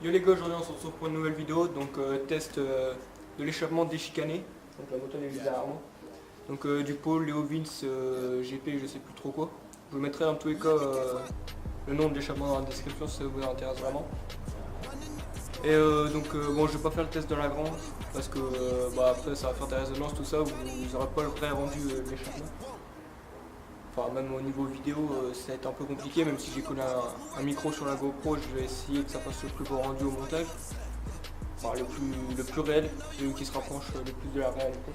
Yo les gars, aujourd'hui on se retrouve pour une nouvelle vidéo, donc test de l'échappement déchicané, donc la moto elle est juste derrière moi. Donc du pôle Léo Vince GP, je sais plus trop quoi. Je vous mettrai dans tous les cas le nom de l'échappement dans la description si ça vous intéresse vraiment. Et bon, je vais pas faire le test de la grande parce que après ça va faire des résonances tout ça, vous n'aurez pas le vrai rendu de l'échappement. Enfin, même au niveau vidéo, ça va être un peu compliqué, même si j'ai collé un micro sur la GoPro, je vais essayer que ça fasse le plus beau rendu au montage. Enfin, le plus réel, celui qui se rapproche le plus de la réalité.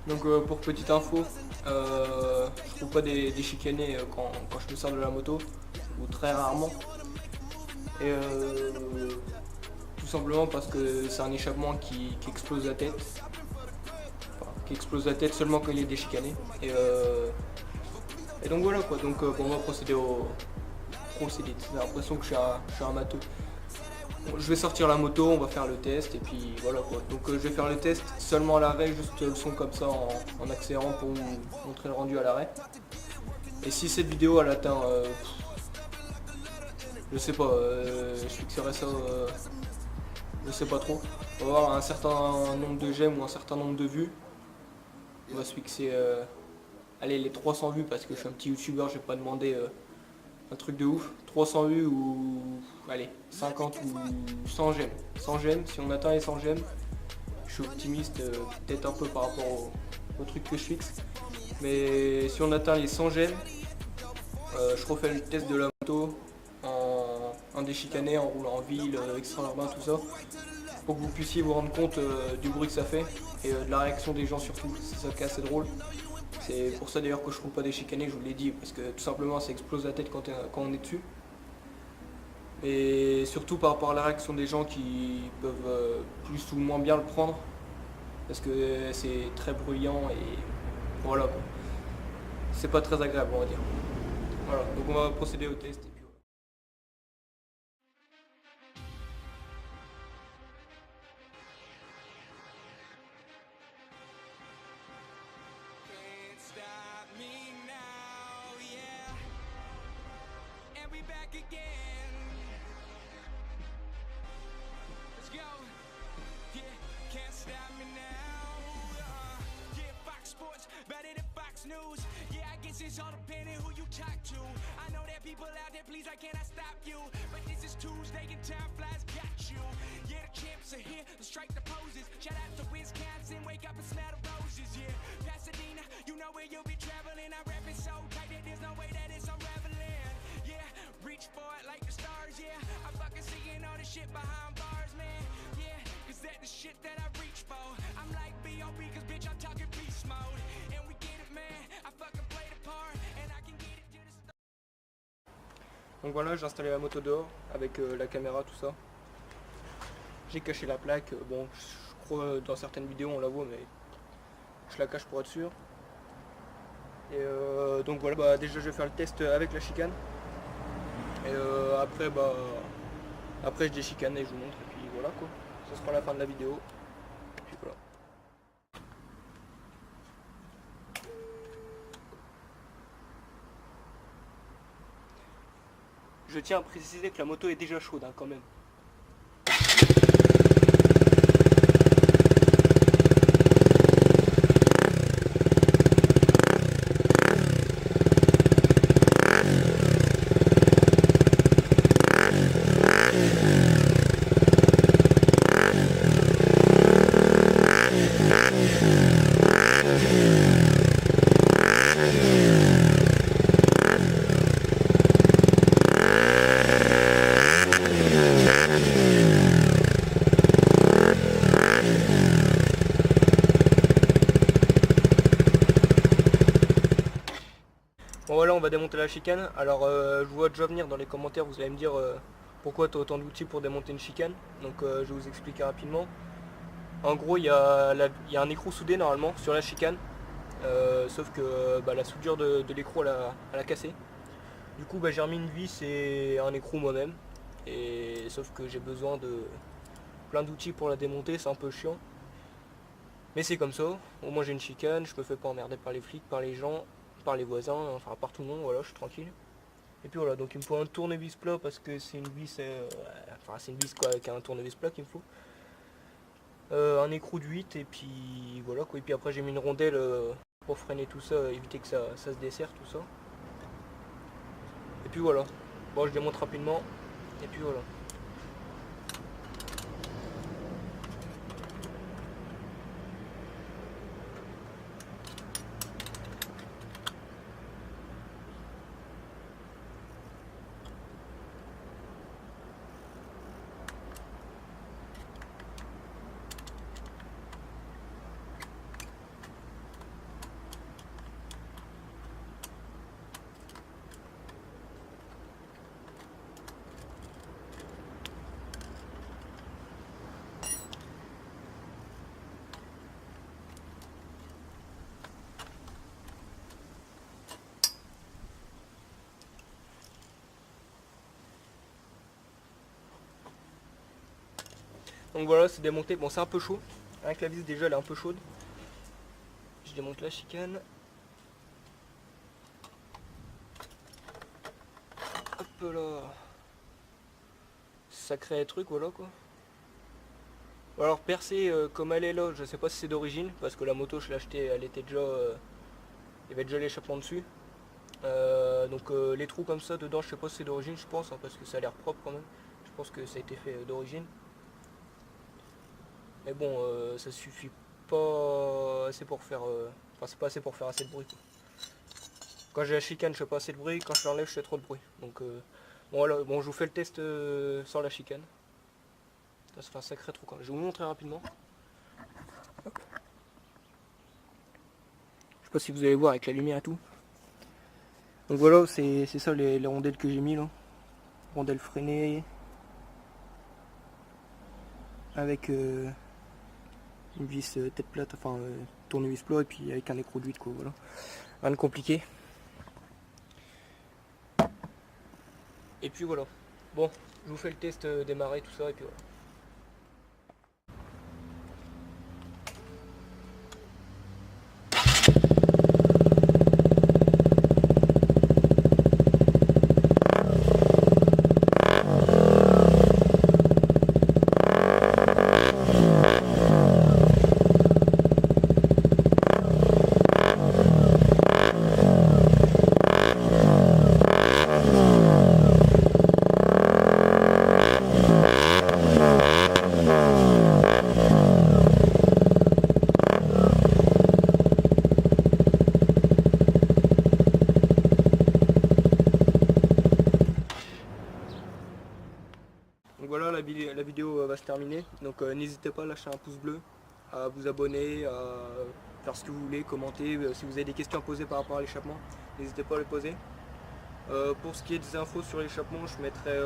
Donc pour petite info, je trouve pas des chicanés quand je me sers de la moto, ou très rarement. Et tout simplement parce que c'est un échappement qui explose la tête. Enfin, qui explose la tête seulement quand il est déchicané. Et donc voilà quoi, donc bon, on va procéder au procédé. J'ai l'impression que je suis un matheux. Bon, je vais sortir la moto, on va faire le test et puis voilà quoi. Donc je vais faire le test seulement à l'arrêt, juste le son comme ça en accélérant pour vous montrer le rendu à l'arrêt. Et si cette vidéo elle atteint, je sais pas, je fixerai ça, je sais pas trop. On va avoir un certain nombre de j'aime ou un certain nombre de vues. On va se fixer, allez les 300 vues parce que je suis un petit youtubeur, je vais pas demander un truc de ouf. 300 vues ou allez 50 ou 100 j'aime. 100 j'aime, si on atteint les 100 j'aime, je suis optimiste peut-être un peu par rapport au truc que je fixe. Mais si on atteint les 100 j'aime, je refais le test de la moto en déchicané, en roulant en ville, extra-urbain, tout ça. Pour que vous puissiez vous rendre compte du bruit que ça fait et de la réaction des gens surtout. C'est ça qui est assez drôle. C'est pour ça d'ailleurs que je ne roule pas déchicané, je vous l'ai dit, parce que tout simplement ça explose la tête quand on est dessus. Et surtout par rapport à la réaction des gens qui peuvent plus ou moins bien le prendre, parce que c'est très bruyant et voilà quoi. C'est pas très agréable on va dire. Voilà, donc on va procéder au test. Et puis voilà. Can't stop me now, yeah. And we back again. Let's go. Yeah, can't stop me now. Yeah, Fox Sports better than Fox News. Yeah, I guess it's all depending who you talk to. I know that people out there, please, I cannot stop you. But this is Tuesday and time flies, got you. Yeah, the champs are here, let's strike the poses. Shout out to Wisconsin, wake up and smell the roses. Yeah, Pasadena, you know where you'll be traveling. I rap it so tight that there's no way that it's unraveling. Yeah, reach for it like the stars. Yeah, I'm fucking seeing all this shit behind bars, man. Yeah, cause that's the shit that I reach for. I'm like B.O.B. cause bitch I'm talking beast mode. And we get it, man, I fucking play the part. And I can get it to the start. Donc voilà, j'ai installé la moto dehors avec la caméra, tout ça. J'ai caché la plaque, bon je crois dans certaines vidéos on la voit mais je la cache pour être sûr. Et donc voilà, déjà je vais faire le test avec la chicane. Et après je déchicane et je vous montre et puis voilà quoi. Ce sera la fin de la vidéo. Et puis voilà. Je tiens à préciser que la moto est déjà chaude hein, quand même. Bon voilà, on va démonter la chicane. Alors je vois déjà venir dans les commentaires, vous allez me dire pourquoi tu as autant d'outils pour démonter une chicane. Donc je vais vous expliquer rapidement. En gros, il y a un écrou soudé normalement sur la chicane. Sauf que la soudure de l'écrou elle a cassé. Du coup j'ai remis une vis et un écrou moi-même. Et sauf que j'ai besoin de plein d'outils pour la démonter, c'est un peu chiant. Mais c'est comme ça, au moins j'ai une chicane, je me fais pas emmerder par les flics, par les gens, par les voisins, enfin par tout le monde, voilà, je suis tranquille. Et puis voilà, donc il me faut un tournevis plat parce que c'est une vis, c'est une vis quoi, avec un tournevis plat qu'il me faut. Un écrou de 8 et puis voilà quoi. Et puis après j'ai mis une rondelle pour freiner tout ça, éviter que ça se desserre tout ça. Et puis voilà. Bon, je démonte rapidement. Et puis voilà. Donc voilà, c'est démonté. Bon, c'est un peu chaud. Avec la vis déjà, elle est un peu chaude. Je démonte la chicane. Hop là. Sacré truc, voilà quoi. Alors percée comme elle est là, je sais pas si c'est d'origine, parce que la moto je l'ai achetée, elle était déjà. Il y avait déjà l'échappement dessus. Donc les trous comme ça dedans, je sais pas si c'est d'origine, je pense, hein, parce que ça a l'air propre quand même. Je pense que ça a été fait d'origine. Mais bon, ça suffit pas assez pour faire. Enfin, c'est pas assez pour faire assez de bruit quoi. Quand j'ai la chicane, je fais pas assez de bruit, quand je l'enlève, je fais trop de bruit. Donc bon, voilà, bon, je vous fais le test sans la chicane. Ça fait un sacré trou quand même. Je vais vous montrer rapidement. Hop. Je sais pas si vous allez voir avec la lumière et tout. Donc voilà, c'est ça les rondelles que j'ai mis là. Rondelles freinées. Avec une vis tête plate, enfin tournevis plat et puis avec un écrou de 8 quoi, voilà. Rien de compliqué. Et puis voilà. Bon, je vous fais le test démarrer tout ça et puis voilà. Donc voilà, la vidéo va se terminer. Donc n'hésitez pas à lâcher un pouce bleu, à vous abonner, à faire ce que vous voulez, commenter. Si vous avez des questions à poser par rapport à l'échappement, n'hésitez pas à les poser. Pour ce qui est des infos sur l'échappement, je mettrai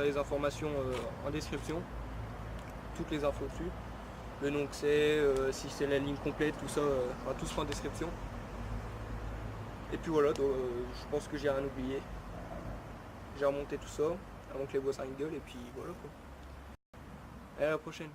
les informations en description. Toutes les infos dessus. Le nom que c'est, si c'est la ligne complète, tout ça, tout sera en description. Et puis voilà, je pense que j'ai rien oublié. J'ai remonté tout ça, avant que les voix s'engueulent, et puis voilà quoi. Et à la prochaine.